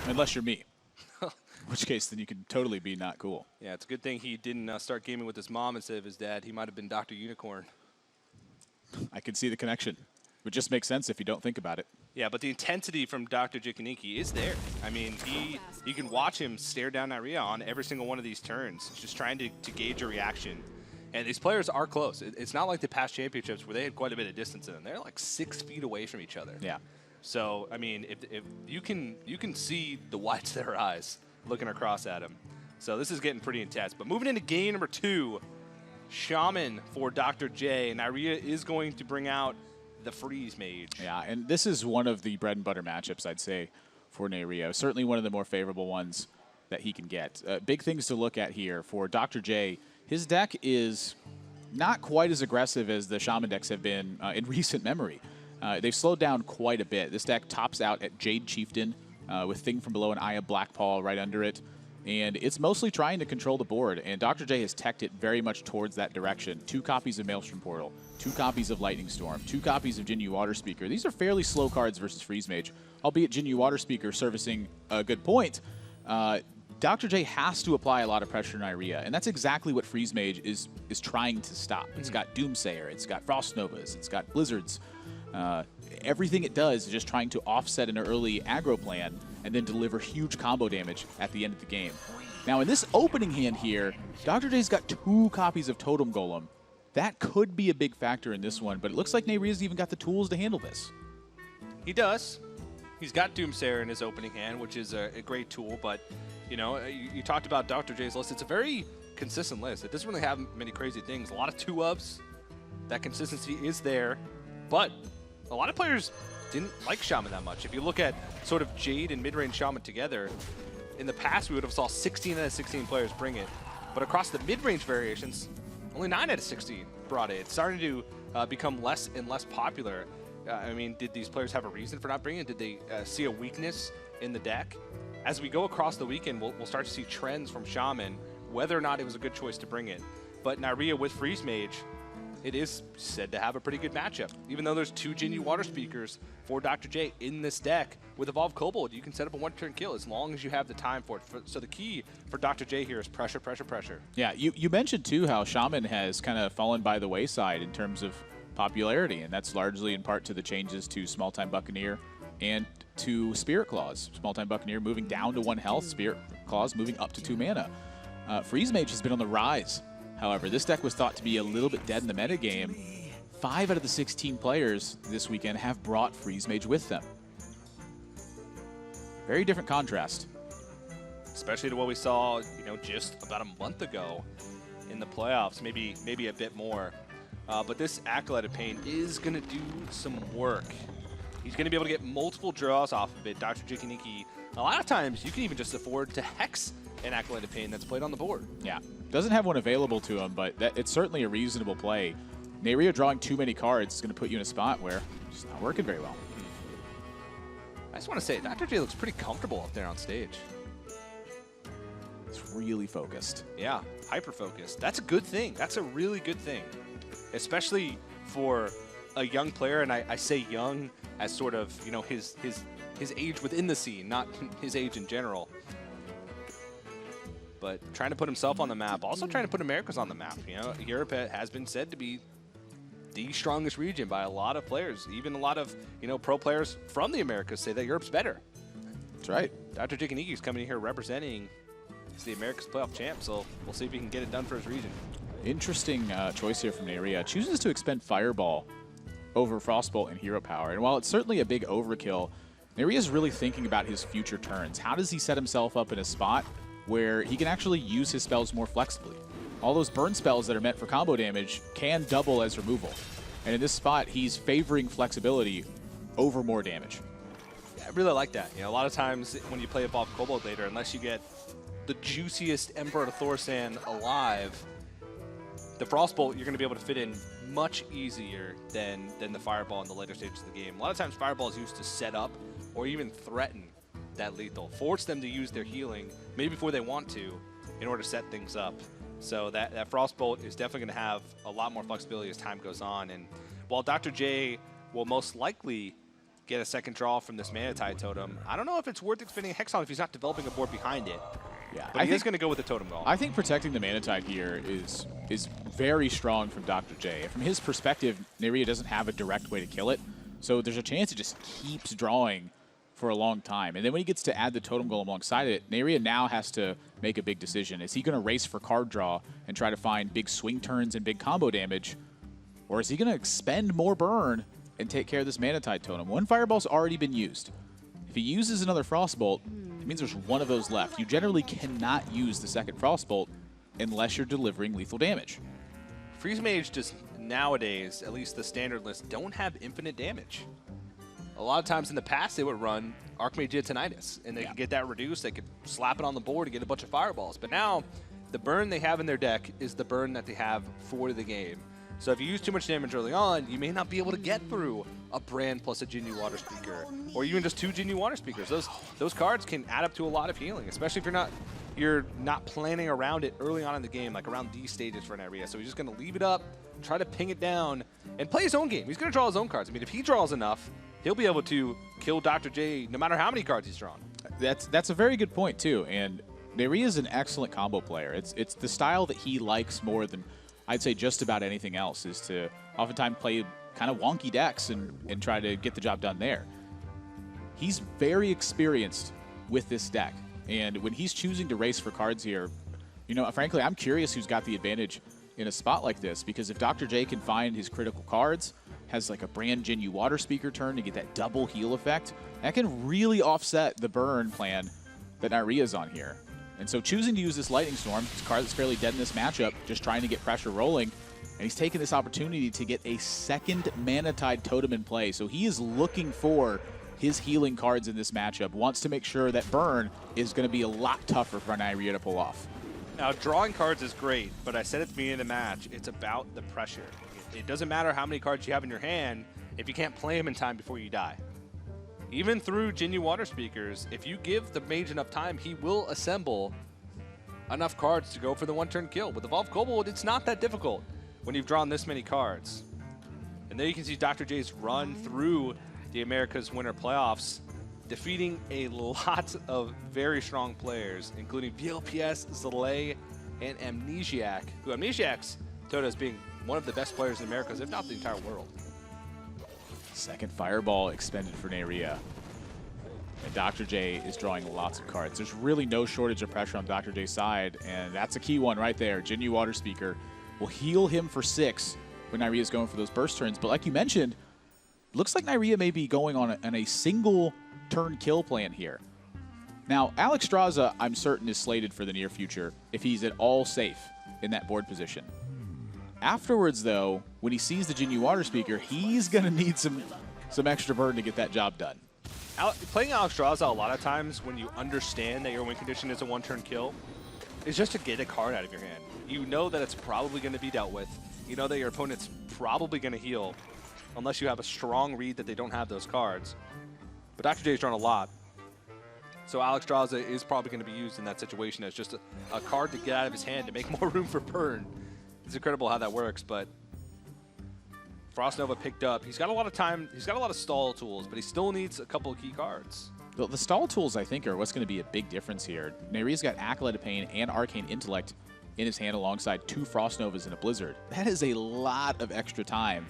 Unless you're me. In which case, then you can totally be not cool. Yeah, it's a good thing he didn't start gaming with his mom instead of his dad. He might have been Dr. Unicorn. I can see the connection. It would just make sense if you don't think about it. Yeah, but the intensity from DrJikininki is there. I mean, you can watch him stare down Neirea on every single one of these turns, just trying to gauge a reaction. And these players are close. It's not like the past championships where they had quite a bit of distance in them. They're like 6 feet away from each other. Yeah. So, I mean, if you can see the whites of their eyes looking across at him. So this is getting pretty intense. But moving into game number 2, Shaman for Dr. J. Neirea is going to bring out the Freeze Mage. Yeah, and this is one of the bread and butter matchups, I'd say, for Neirea. Certainly one of the more favorable ones that he can get. Big things to look at here for Dr. J. His deck is not quite as aggressive as the Shaman decks have been in recent memory. They've slowed down quite a bit. This deck tops out at Jade Chieftain with Thing from Below and Aya Blackpaw right under it. And it's mostly trying to control the board, and Dr. J has teched it very much towards that direction. 2 copies of Maelstrom Portal, 2 copies of Lightning Storm, 2 copies of Jinyu Water Speaker. These are fairly slow cards versus Freeze Mage, albeit Jinyu Water Speaker servicing a good point. Dr. J has to apply a lot of pressure to Neirea, and that's exactly what Freeze Mage is trying to stop. It's got Doomsayer, it's got Frost Novas, it's got Blizzards. Everything it does is just trying to offset an early aggro plan and then deliver huge combo damage at the end of the game. Now in this opening hand here, Dr. J's got 2 copies of Totem Golem. That could be a big factor in this one, but it looks like Neirea's even got the tools to handle this. He does. He's got Doomsayer in his opening hand, which is a great tool, but you know, you talked about Dr. J's list. It's a very consistent list. It doesn't really have many crazy things. A lot of 2-ups. That consistency is there, but a lot of players didn't like Shaman that much. If you look at sort of Jade and mid-range Shaman together, in the past we would have saw 16 out of 16 players bring it. But across the mid-range variations, only 9 out of 16 brought it. It's starting to become less and less popular. I mean, did these players have a reason for not bringing it? Did they see a weakness in the deck? As we go across the weekend, we'll start to see trends from Shaman, whether or not it was a good choice to bring it. But Neirea with Freeze Mage, it is said to have a pretty good matchup. Even though there's 2 Jinyu Water Speakers for Dr. J in this deck, with Evolved Kobold, you can set up a 1-turn kill as long as you have the time for it. So the key for Dr. J here is pressure, pressure, pressure. Yeah, you mentioned too how Shaman has kind of fallen by the wayside in terms of popularity, and that's largely in part to the changes to Small Time Buccaneer and to Spirit Claws. Small Time Buccaneer moving down to 1 health, Spirit Claws moving up to 2 mana. Freeze Mage has been on the rise. However, this deck was thought to be a little bit dead in the metagame. 5 out of the 16 players this weekend have brought Freeze Mage with them. Very different contrast. Especially to what we saw, you know, just about a month ago in the playoffs, maybe a bit more. But this Acolyte of Pain is going to do some work. He's going to be able to get multiple draws off of it. DrJikininki, a lot of times you can even just afford to hex an Acolyte of Pain that's played on the board. Yeah, doesn't have one available to him, but it's certainly a reasonable play. Neirea drawing too many cards is going to put you in a spot where it's not working very well. I just want to say, Dr. J looks pretty comfortable up there on stage. It's really focused. Yeah, hyper-focused. That's a good thing. That's a really good thing, especially for a young player, and I say young as sort of, you know, his age within the scene, not his age in general. But trying to put himself on the map, also trying to put Americas on the map. You know, Europe has been said to be the strongest region by a lot of players. Even a lot of, you know, pro players from the Americas say that Europe's better. That's right. DrJikininki is coming in here representing the Americas playoff champ, so we'll see if he can get it done for his region. Interesting choice here from Neirea. Chooses to expend Fireball over Frostbolt and Hero Power. And while it's certainly a big overkill, Neirea is really thinking about his future turns. How does he set himself up in a spot where he can actually use his spells more flexibly? All those burn spells that are meant for combo damage can double as removal. And in this spot, he's favoring flexibility over more damage. Yeah, I really like that. You know, a lot of times when you play Evolved Kobold later, unless you get the juiciest Emperor of Thorsan alive, the Frostbolt you're going to be able to fit in much easier than the Fireball in the later stages of the game. A lot of times Fireball is used to set up or even threaten that lethal, force them to use their healing maybe before they want to in order to set things up. So that Frostbolt is definitely going to have a lot more flexibility as time goes on. And while Dr. J will most likely get a second draw from this Manatide Totem. I don't know if it's worth expending a Hexon if he's not developing a board behind it. Yeah, but he is going to go with the Totem Golem. I think protecting the Manatide here is very strong from Dr. J. From his perspective, Neirea doesn't have a direct way to kill it, so there's a chance it just keeps drawing for a long time. And then when he gets to add the Totem Golem alongside it, Neirea now has to make a big decision. Is he going to race for card draw and try to find big swing turns and big combo damage, or is he going to expend more burn and take care of this Manatide Totem? One Fireball's already been used. If he uses another Frostbolt, it means there's one of those left. You generally cannot use the second Frostbolt unless you're delivering lethal damage. Freeze Mage just nowadays, at least the standard list, don't have infinite damage. A lot of times in the past, they would run Archmage Tinnitus, and they could get that reduced. They could slap it on the board and get a bunch of fireballs. But now, the burn they have in their deck is the burn that they have for the game. So if you use too much damage early on, you may not be able to get through a Brand plus a Jinyu Water Speaker, or even just 2 Jinyu Water Speakers. Those cards can add up to a lot of healing, especially if you're not planning around it early on in the game, like around these stages for Neirea. So he's just going to leave it up, try to ping it down, and play his own game. He's going to draw his own cards. I mean, if he draws enough, he'll be able to kill Dr. J no matter how many cards he's drawn. That's a very good point, too. And Neirea is an excellent combo player. It's the style that he likes more than, I'd say, just about anything else, is to oftentimes play kind of wonky decks and try to get the job done there. He's very experienced with this deck. And when he's choosing to race for cards here, you know, frankly, I'm curious who's got the advantage in a spot like this, because if Dr. J can find his critical cards, has like a Brand Jinyu Water Speaker turn to get that double heal effect, that can really offset the burn plan that Neirea's on here. And so choosing to use this Lightning Storm, it's a card that's fairly dead in this matchup, just trying to get pressure rolling, and he's taking this opportunity to get a second Manatide Totem in play. So he is looking for his healing cards in this matchup, wants to make sure that burn is going to be a lot tougher for Neirea to pull off. Now, drawing cards is great, but I said at the beginning of the match, it's about the pressure. It doesn't matter how many cards you have in your hand if you can't play them in time before you die. Even through Jinyu Water Speakers, if you give the mage enough time, he will assemble enough cards to go for the one-turn kill. With Evolved Kobold, it's not that difficult when you've drawn this many cards. And there you can see Dr. J's run through the America's Winter Playoffs, defeating a lot of very strong players, including VLPS, Zalay, and Amnesiac, who Amnesiac's touted as being one of the best players in Americas, if not the entire world. Second Fireball expended for Neirea. And Dr. J is drawing lots of cards. There's really no shortage of pressure on Dr. J's side, and that's a key one right there. Jinyu Water Speaker will heal him for 6 when Neirea's going for those burst turns. But like you mentioned, looks like Neirea may be going on a single turn kill plan here. Now, Alex Straza, I'm certain, is slated for the near future if he's at all safe in that board position. Afterwards, though, when he sees the Jinyu Water Speaker, he's going to need some extra burn to get that job done. Playing Alex Straza a lot of times when you understand that your win condition is a one-turn kill is just to get a card out of your hand. You know that it's probably going to be dealt with. You know that your opponent's probably going to heal unless you have a strong read that they don't have those cards. But Dr. J's drawn a lot. So Alex Straza is probably going to be used in that situation as just a card to get out of his hand to make more room for burn. It's incredible how that works, but Frost Nova picked up. He's got a lot of time. He's got a lot of stall tools, but he still needs a couple of key cards. The stall tools, I think, are what's going to be a big difference here. Neirea's got Acolyte of Pain and Arcane Intellect in his hand alongside 2 Frost Novas and a Blizzard. That is a lot of extra time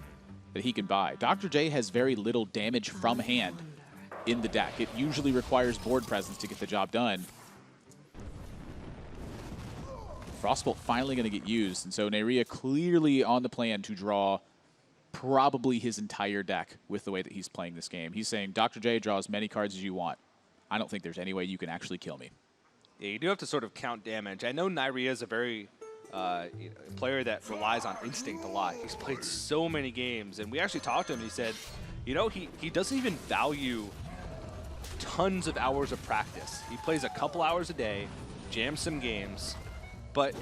that he can buy. Dr. J has very little damage from hand in the deck. It usually requires board presence to get the job done. Frostbolt finally going to get used, and so Neirea clearly on the plan to draw probably his entire deck with the way that he's playing this game. He's saying, Dr. J, draw as many cards as you want. I don't think there's any way you can actually kill me. Yeah, you do have to sort of count damage. I know Neirea is a very player that relies on instinct a lot. He's played so many games, and we actually talked to him, and he said, you know, he doesn't even value tons of hours of practice. He plays a couple hours a day, jams some games, but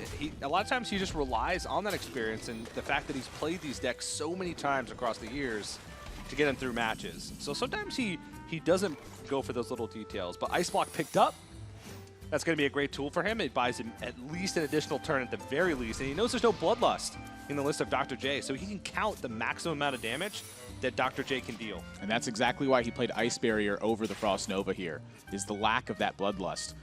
a lot of times he just relies on that experience and the fact that he's played these decks so many times across the years to get him through matches. So sometimes he doesn't go for those little details, but Ice Block picked up. That's going to be a great tool for him. It buys him at least an additional turn at the very least, and he knows there's no Bloodlust in the list of Dr. J, so he can count the maximum amount of damage that Dr. J can deal. And that's exactly why he played Ice Barrier over the Frost Nova here, is the lack of that Bloodlust.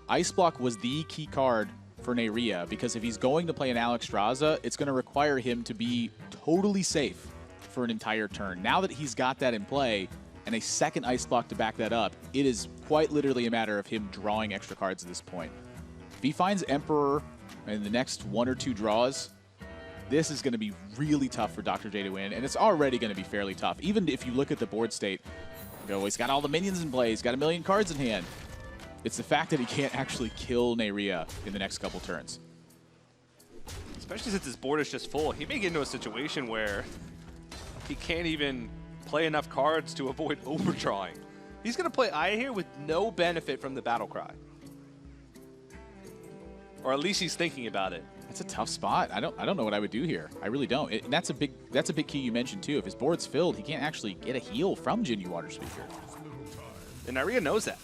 Ice Block was the key card for Neirea, because if he's going to play an Alexstrasza, it's going to require him to be totally safe for an entire turn. Now that he's got that in play, and a second Ice Block to back that up, it is quite literally a matter of him drawing extra cards at this point. If he finds Emperor in the next 1 or 2 draws, this is going to be really tough for Dr. J to win, and it's already going to be fairly tough. Even if you look at the board state, you know, he's got all the minions in play, he's got a million cards in hand. It's the fact that he can't actually kill Neirea in the next couple turns. Especially since his board is just full. He may get into a situation where he can't even play enough cards to avoid overdrawing. He's going to play Aya here with no benefit from the Battle Cry. Or at least he's thinking about it. That's a tough spot. I don't know what I would do here. I really don't. And that's a big key you mentioned too. If his board's filled, he can't actually get a heal from Jinyu Water Speaker. And Neirea knows that.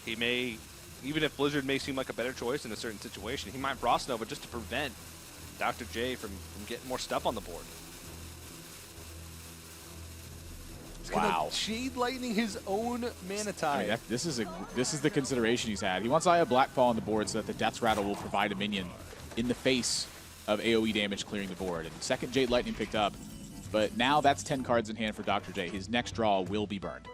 He may, even if Blizzard may seem like a better choice in a certain situation, he might Frost Nova just to prevent Dr. J from getting more stuff on the board. Wow. Shade Lightning his own Mana Tide. I mean, this is the consideration he's had. He wants Aya Blackfall on the board so that the Death's Rattle will provide a minion in the face of AoE damage clearing the board. And second Jade Lightning picked up, but now that's 10 cards in hand for Dr. J. His next draw will be burned.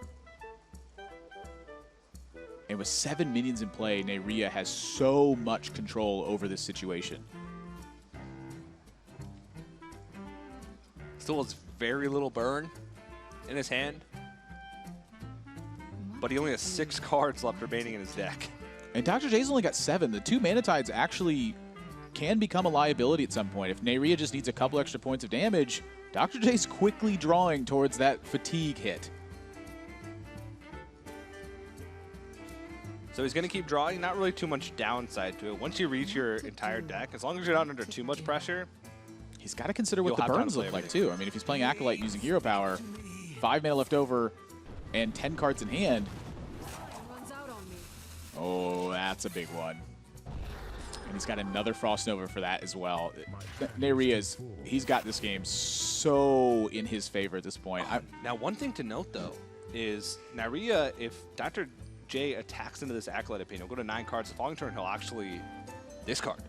And with 7 minions in play, Neirea has so much control over this situation. Still has very little burn in his hand, but he only has 6 cards left remaining in his deck. And Dr. J's only got 7. The 2 Mana Tides actually can become a liability at some point. If Neirea just needs a couple extra points of damage, Dr. J's quickly drawing towards that fatigue hit. So he's going to keep drawing, not really too much downside to it. Once you reach your entire deck, as long as you're not under too much pressure, he's got to consider what the burns look like too. I mean, if he's playing Acolyte using hero power, 5 mana left over, and 10 cards in hand. Oh, that's a big one. And he's got another Frost Nova for that as well. Neirea's, he's got this game so in his favor at this point. Now, one thing to note, though, is Neirea, if Dr. J attacks into this Acolyte Opinion, he'll go to 9 cards. The following turn, he'll actually discard.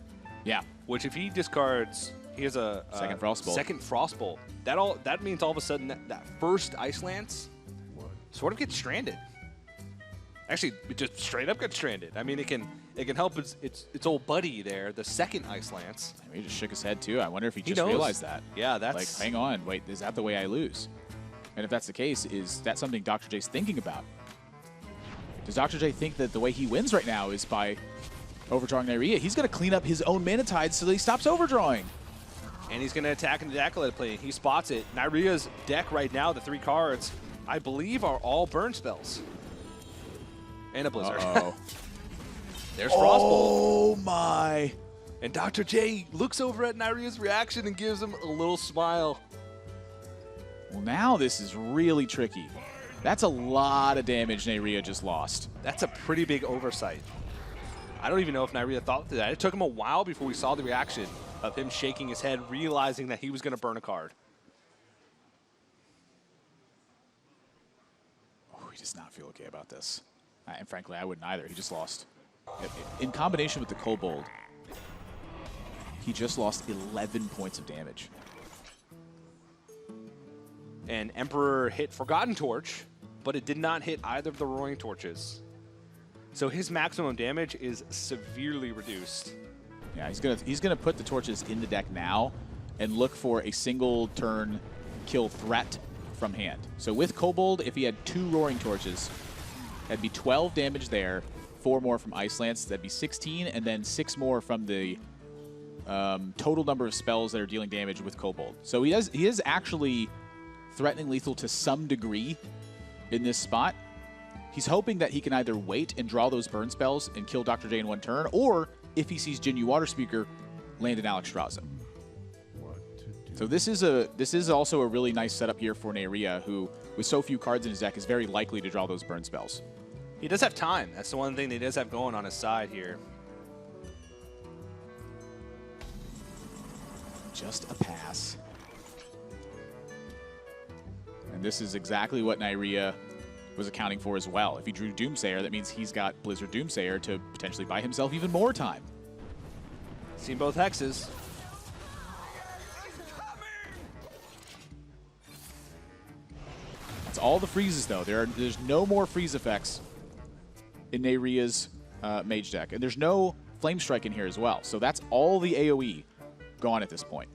Yeah. Which, if he discards, he has a second Frostbolt. Second Frostbolt. That means all of a sudden that first Ice Lance sort of gets stranded. Actually, it just straight up gets stranded. I mean, it can help its old buddy there, the second Ice Lance. I mean, he just shook his head too. I wonder if he just realized that. Yeah, that's like, hang on, wait, is that the way I lose? And if that's the case, is that something Dr. J's thinking about? Does Dr. J think that the way he wins right now is by overdrawing Neirea? He's going to clean up his own Mana Tides so that he stops overdrawing. And he's going to attack into the Acolyte play. He spots it. Neirea's deck right now, the 3 cards, I believe are all burn spells. And a Blizzard. Uh-oh. There's Frostbolt. Oh, my. And Dr. J looks over at Neirea's reaction and gives him a little smile. Well, now this is really tricky. That's a lot of damage Neirea just lost. That's a pretty big oversight. I don't even know if Neirea thought that. It took him a while before we saw the reaction of him shaking his head, realizing that he was going to burn a card. Oh, he does not feel okay about this. And frankly, I wouldn't either. He just lost. In combination with the Kobold, he just lost 11 points of damage. And Emperor hit Forgotten Torch, but it did not hit either of the Roaring Torches. So his maximum damage is severely reduced. Yeah, he's gonna put the torches in the deck now and look for a single turn kill threat from hand. So with Kobold, if he had 2 Roaring Torches, that'd be 12 damage there, 4 more from Ice Lance, that'd be 16, and then 6 more from the total number of spells that are dealing damage with Kobold. So he is actually threatening lethal to some degree in this spot. He's hoping that he can either wait and draw those burn spells and kill Dr. J in 1 turn, or if he sees Jinyu Water Speaker, land an Alexstrasza. So this is also a really nice setup here for Neirea, who, with so few cards in his deck, is very likely to draw those burn spells. He does have time. That's the one thing that he does have going on his side here. Just a pass. And this is exactly what Neirea was accounting for as well. If he drew Doomsayer, that means he's got Blizzard Doomsayer to potentially buy himself even more time. Seen both hexes. That's all the freezes, though. There's no more freeze effects in Neirea's mage deck. And there's no Flame Strike in here as well. So that's all the AoE gone at this point.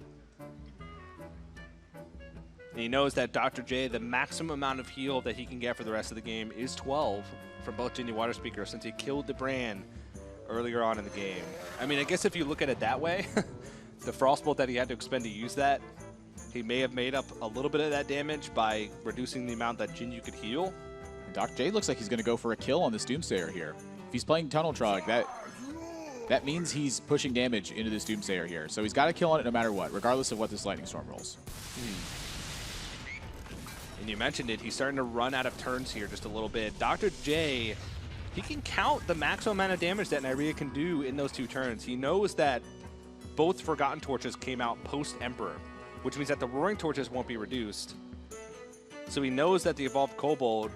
And he knows that Dr. J, the maximum amount of heal that he can get for the rest of the game is 12 from both Jin Water Speaker since he killed the brand earlier on in the game. I mean, I guess if you look at it that way, the Frostbolt that he had to expend to use that, he may have made up a little bit of that damage by reducing the amount that Jinyu could heal. And Dr. J looks like he's going to go for a kill on this Doomsayer here. If he's playing Tunnel Trog, that means he's pushing damage into this Doomsayer here. So he's got to kill on it no matter what, regardless of what this Lightning Storm rolls. And you mentioned it, he's starting to run out of turns here just a little bit. Dr. J, he can count the maximum amount of damage that Neirea can do in those 2 turns. He knows that both Forgotten Torches came out post-Emperor, which means that the Roaring Torches won't be reduced. So he knows that the Evolved Kobold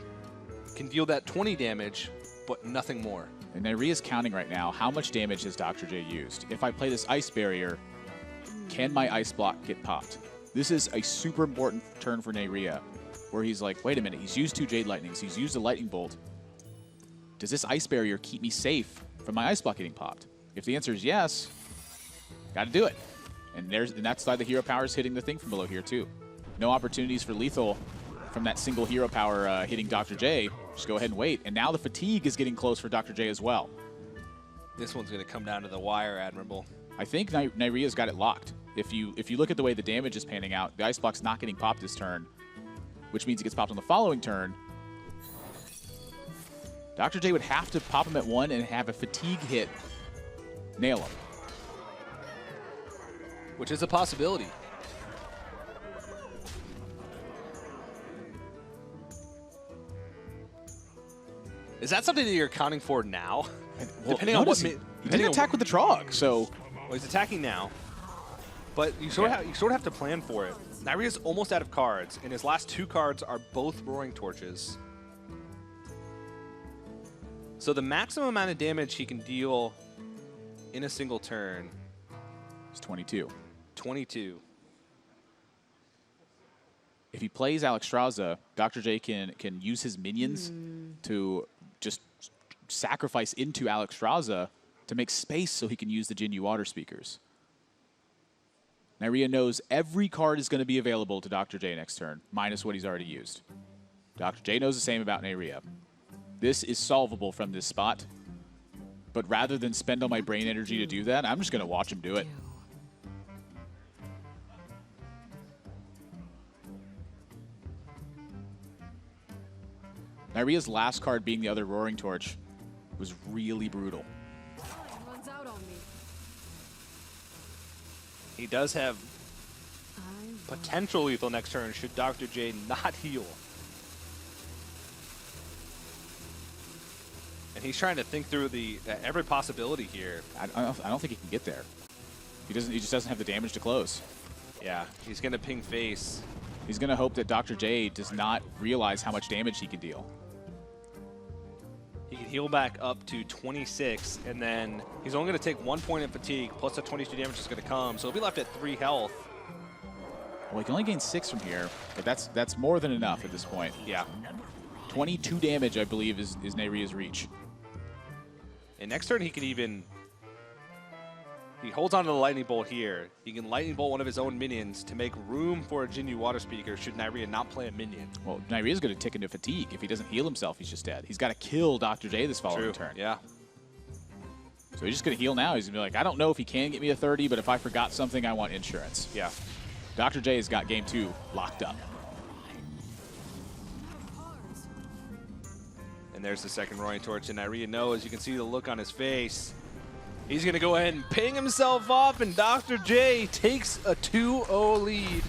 can deal that 20 damage, but nothing more. And Neirea's counting right now, how much damage has Dr. J used? If I play this Ice Barrier, can my Ice Block get popped? This is a super important turn for Neirea, where he's like, wait a minute, he's used 2 Jade Lightnings, he's used a Lightning Bolt. Does this Ice Barrier keep me safe from my Ice Block getting popped? If the answer is yes, gotta do it. And that's why the hero power is hitting the thing from below here too. No opportunities for lethal from that single hero power hitting Dr. J. Just go ahead and wait. And now the fatigue is getting close for Dr. J as well. This one's gonna come down to the wire, Admirable. I think Neirea's got it locked. If you look at the way the damage is panning out, the Ice Block's not getting popped this turn, which means it gets popped on the following turn. Dr. J would have to pop him at 1 and have a fatigue hit nail him. Which is a possibility. Is that something that you're accounting for now? Well, depending on what... He didn't attack with the Trog, so... Well, he's attacking now. But you sort of have to plan for it. Neirea's almost out of cards, and his last 2 cards are both Roaring Torches. So the maximum amount of damage he can deal in a single turn is 22. 22. If he plays Alexstrasza, Dr. J can use his minions to just sacrifice into Alexstrasza to make space so he can use the Jinyu Water Speakers. Neirea knows every card is going to be available to Dr. J next turn, minus what he's already used. Dr. J knows the same about Neirea. This is solvable from this spot, but rather than spend all my brain energy to do that, I'm just going to watch him do it. Neirea's last card being the other Roaring Torch was really brutal. He does have potential lethal next turn should Dr. J not heal. And he's trying to think through every possibility here. I don't think he can get there. He just doesn't have the damage to close. Yeah, he's going to ping face. He's going to hope that Dr. J does not realize how much damage he can deal. He can heal back up to 26, and then he's only going to take 1 point of fatigue, plus the 22 damage is going to come, so he'll be left at 3 health. Well, he can only gain 6 from here, but that's more than enough at this point. Yeah. 22 damage, I believe, is Neirea's reach. And next turn, he can even... He holds on to the Lightning Bolt here. He can Lightning Bolt one of his own minions to make room for a Jinyu Water Speaker should Neirea not play a minion. Well, Neirea's going to tick into fatigue. If he doesn't heal himself, he's just dead. He's got to kill Dr. J this following turn. Yeah. So he's just going to heal now. He's going to be like, I don't know if he can get me a 30, but if I forgot something, I want insurance. Yeah. Dr. J has got game 2 locked up. And there's the second Roaring Torch, and Neirea knows. You can see the look on his face. He's going to go ahead and ping himself off, and Dr. J takes a 2-0 lead.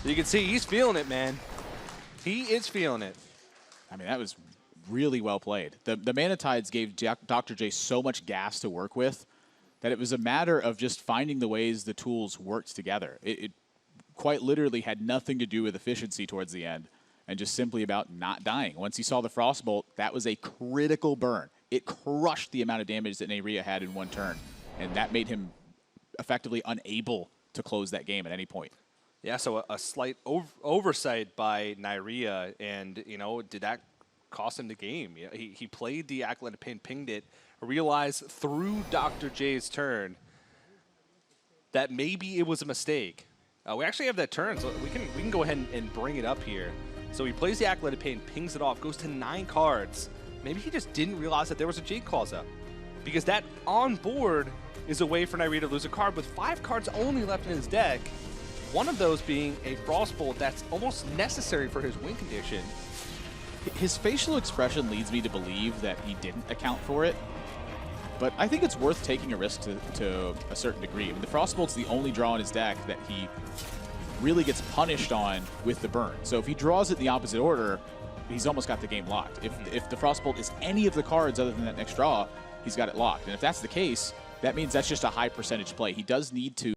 You can see he's feeling it, man. He is feeling it. I mean, that was really well played. The Mana Tides gave Dr. J so much gas to work with that it was a matter of just finding the ways the tools worked together. It quite literally had nothing to do with efficiency towards the end. and just simply about not dying. Once he saw the Frostbolt, that was a critical burn. It crushed the amount of damage that Neirea had in one turn, and that made him effectively unable to close that game at any point. Yeah, so a slight oversight by Neirea, and, you know, did that cost him the game? You know, he played the Acolyte of Pain, pinged it, realized through Dr. J's turn that maybe it was a mistake. We actually have that turn, so we can go ahead and bring it up here. So he plays the Acolyte of Pain, pings it off, goes to 9 cards. Maybe he just didn't realize that there was a Jade Claws up, because that on board is a way for Neirea to lose a card with 5 cards only left in his deck. One of those being a Frostbolt that's almost necessary for his win condition. His facial expression leads me to believe that he didn't account for it, but I think it's worth taking a risk to a certain degree. I mean, the Frostbolt's the only draw in his deck that he really gets punished on with the burn. So if he draws it in the opposite order, he's almost got the game locked. If the Frostbolt is any of the cards other than that next draw, he's got it locked. And if that's the case, that means that's just a high percentage play. He does need to